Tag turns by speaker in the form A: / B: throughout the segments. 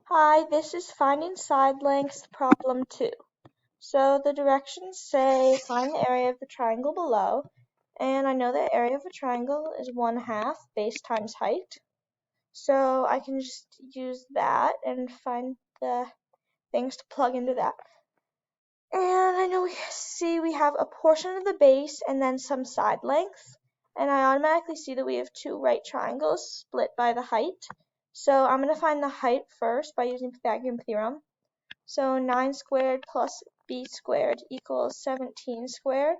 A: Hi, this is finding side lengths problem 2. So the directions say find the area of the triangle below, and I know the area of a triangle is 1/2 base times height. So I can just use that and find the things to plug into that. And I know we have a portion of the base and then some side lengths. And I automatically see that we have two right triangles split by the height. So I'm going to find the height first by using Pythagorean theorem. So 9 squared plus b squared equals 17 squared.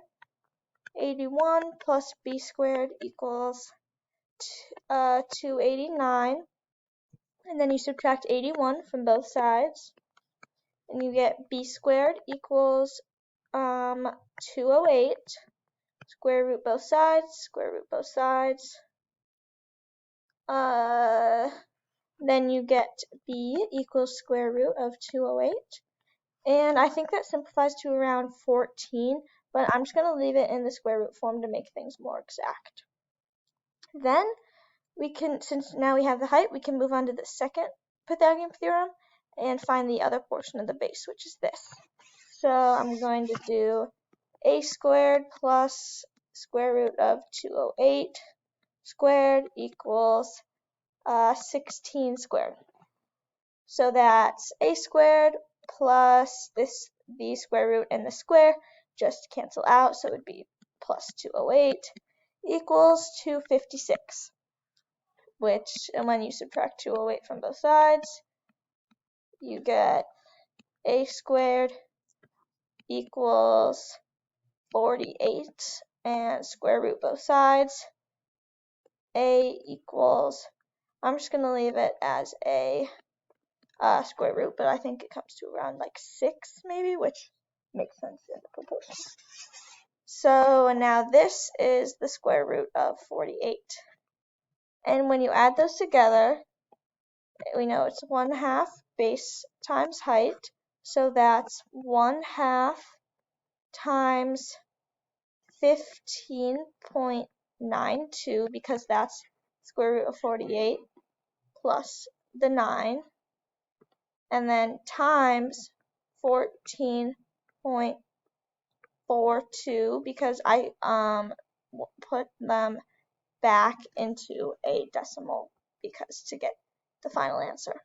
A: 81 plus b squared equals 289. And then you subtract 81 from both sides. And you get b squared equals 208. Square root both sides, square root both sides. Then you get b equals square root of 208. And I think that simplifies to around 14, but I'm just going to leave it in the square root form to make things more exact. Then we can, since now we have the height, we can move on to the second Pythagorean theorem and find the other portion of the base, which is this. So I'm going to do a squared plus square root of 208 squared equals 16 squared. So that's a squared plus this the square root and the square just cancel out, so it would be plus 208 equals 256, which, and when you subtract 208 from both sides, you get a squared equals 48, and square root both sides, a equals, I'm just going to leave it as a square root, but I think it comes to around like 6 maybe, which makes sense in the proportion. So now this is the square root of 48. And when you add those together, we know it's 1/2 base times height. So that's 1/2 times 15.92, because that's square root of 48 plus the 9. And then times 14.42, because I put them back into a decimal because to get the final answer.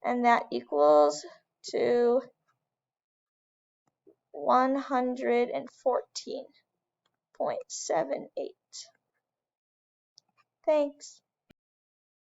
A: And that equals to 114.78. Thanks.